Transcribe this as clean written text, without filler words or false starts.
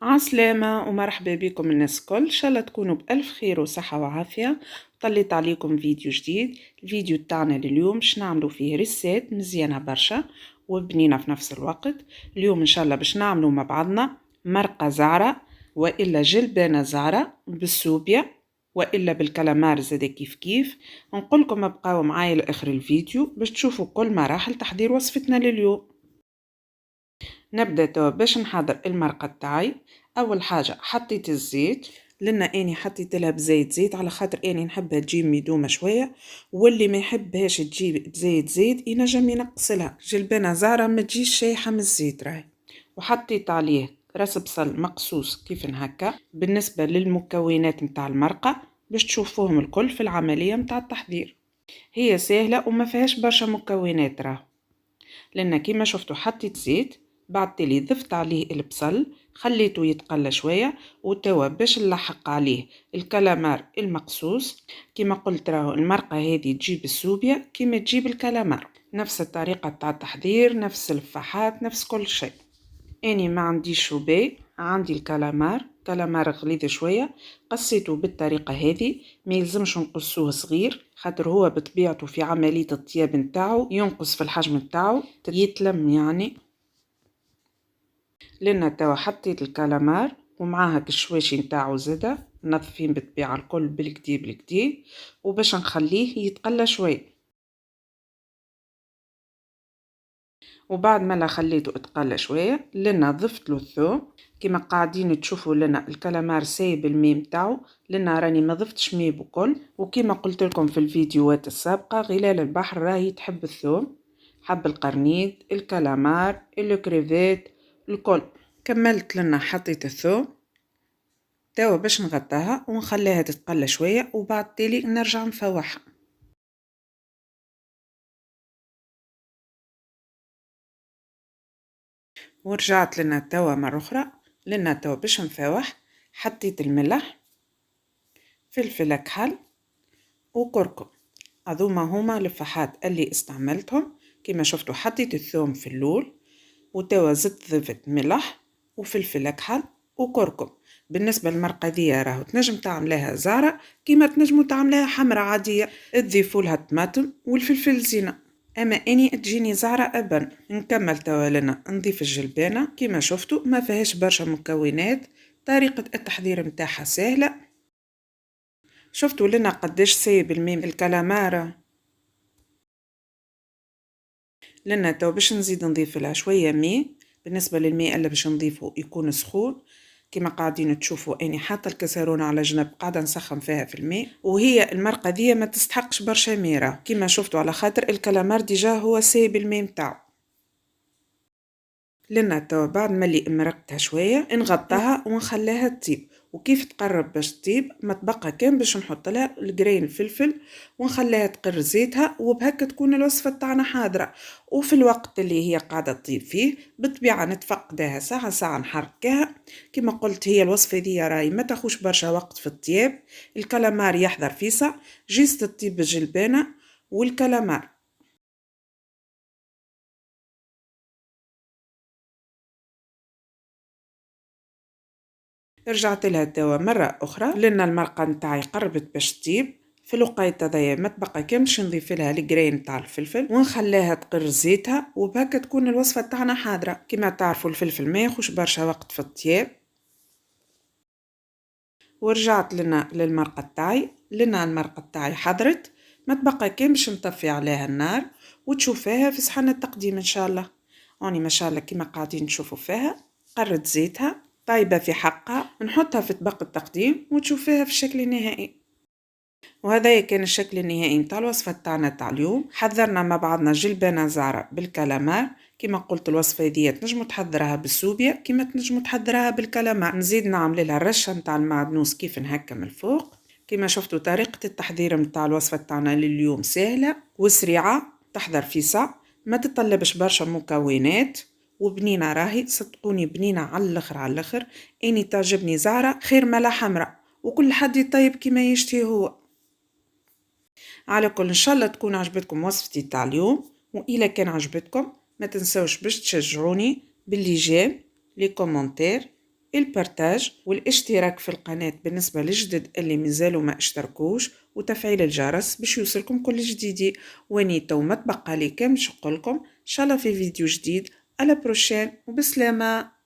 عسلامة ومرحبا بكم الناس الكل، إن شاء الله تكونوا بألف خير وصحة وعافية. طليت عليكم فيديو جديد. الفيديو تاعنا لليوم باش نعملوا فيه ريسات مزيانة برشا وبنينة في نفس الوقت. اليوم إن شاء الله باش نعملوا مع بعضنا مرقة زعرة وإلا جلبانة زعرة بالسوبيا وإلا بالكلامار زادا كيف كيف. نقولكم ابقاو معايا لآخر الفيديو باش تشوفوا كل مراحل تحضير وصفتنا لليوم. نبدأ توا باش نحضر المرقة تاعي. أول حاجة حطيت الزيت، لأن أني حطيت لها بزيت زيت على خاطر أني نحبها تجي مدومة شوية، واللي ما يحبهاش تجي بزيت زيت ينجم ينقصلها. جلبانة زعرة ما تجيش شايحة من الزيت راهي. وحطيت عليه راس بصل مقصوص كيف هكا. بالنسبة للمكونات متاع المرقة باش تشوفوهم الكل في العملية متاع التحضير، هي سهلة وما فيهاش برشا مكونات راهو. لأن كيما شفتوا حطيت زيت، بعد تالي ضفت عليه البصل خليته يتقلى شوية، وتوا باش نلحق عليه الكلامار المقصوص. كيما قلت راهو المرقة هذه تجيب السوبيا كيما تجيب الكلامار، نفس الطريقة تاع التحضير، نفس الفحات، نفس كل شيء. اني ما عنديش شوبي، عندي الكلامار، كلامار غليظ شويه، قصيته بالطريقه هذه. ما يلزمش نقصوه صغير خاطر هو بطبيعته في عمليه الطياب نتاعو ينقص في الحجم نتاعو يتلم يعني. لان توا حطيت الكلامار ومعاها الشواشي نتاعو زاده نظفين بالطبيعه الكل بالكدي بالكدي، وباش نخليه يتقلى شويه. وبعد ما خليته اتقلى شويه لنا ضفت له الثوم. كما قاعدين تشوفوا لنا الكلامار سايب الماء متاعو، لنا راني ما ضفتش ماء بكل. وكما قلت لكم في الفيديوهات السابقه غلال البحر راهي تحب الثوم، حب القرنيد، الكلامار، الكريفات الكل. كملت لنا حطيت الثوم توا باش نغطاها ونخليها تتقلى شويه، وبعد تالي نرجع نفوحها. ورجعت لنا توا مرة أخرى، لنا توا باش نفوح. حطيت الملح، فلفل كحل وكركم، هذوما هما الفحات اللي استعملتهم. كما شفتوا حطيت الثوم في اللول، وتوا زدت ضفت ملح وفلفل كحل وكركم. بالنسبة للمرقة دي راهو تنجم تعملها زارة كيما تنجموا تعملها حمرة عادية، تضيفوا لها الطماطم والفلفل الزينة. اما اني تجيني زعرة ابا. نكمل توا لنا نضيف الجلبانة. كيما شفتوا ما فيهاش برشا مكونات، طريقة التحضير متاعها سهلة. شفتوا لنا قداش سايب الماء الكلامارة. لنا توا باش نزيد نضيف لها شوية ماء. بالنسبة للماء اللي باش نضيفه يكون سخون. كما قاعدين تشوفوا اني حاطه الكسرونه على جنب قاعده نسخن فيها في الماء، وهي المرقه دي ما تستحقش برشا ميرة كما شفتوا على خاطر الكلامار ديجا هو سايب الماء متاعو. لنا توا بعد ملي مرقتها شويه نغطاها ونخليها تطيب. وكيف تقرب باش تطيب ما تبقى كان باش نحط لها القرين الفلفل ونخليها تقر زيتها، وبهكا تكون الوصفه تاعنا حاضره. وفي الوقت اللي هي قاعده تطيب فيه بالطبيعه نتفقدها ساعه ساعه نحركها. كما قلت هي الوصفه دي راهي ما تاخوش برشا وقت في الطياب. الكلامار يحضر فيسع جيست تطيب الجلبانه والكلامار. رجعت لها توا مرة أخرى لأن المرقة نتاعي قربت باش تطيب. في الوقيته هذيا ما تبقى كاملش نضيف لها القرين تاع الفلفل ونخليها تقر زيتها، وبهكا تكون الوصفة تاعنا حاضرة. كما تعرفوا الفلفل ما ياخوش برشا وقت في الطياب. ورجعت لنا للمرقة تاعي، لنا المرقة تاعي حضرت، ما تبقى كاملش نطفي عليها النار وتشوفيها في صحن التقديم إن شاء الله. هوني ما شاء الله كما قاعدين تشوفوا فيها قرت زيتها طيبة في حقها. نحطها في طبق التقديم وتشوفيها في الشكل النهائي. وهذا كان الشكل النهائي متاع الوصفة تاعنا تاع اليوم. حضرنا مع بعضنا جلبانة زعرة بالكلامار. كما قلت الوصفة دي تنجموا تحضرها بالسوبيا كما تنجموا تحضرها بالكلامار. نزيد نعمل لها الرشة متاع المعدنوس كيف نهكا من الفوق. كما شفتوا طريقة التحضير متاع الوصفة تاعنا لليوم سهلة وسريعة، تحضر في ساعة، ما تطلبش برشا مكونات، وبنينة راهي صدقوني بنينة على الاخر على الاخر. اني تعجبني زعرة خير ملا حمرا، وكل حد يطيب كما يشتهي هو. على كل ان شاء الله تكون عجبتكم وصفتي تاع اليوم، والى كان عجبتكم ما تنسوش باش تشجعوني باللي جيم لي كومونتير البارتاج والاشتراك في القناة بالنسبة للجدد اللي مازالوا ما اشتركوش، وتفعيل الجرس باش يوصلكم كل جديدي. ونيتو ما تبقى لي كان نشقلكم ان شاء الله في فيديو جديد. على بروشين وبسلامة.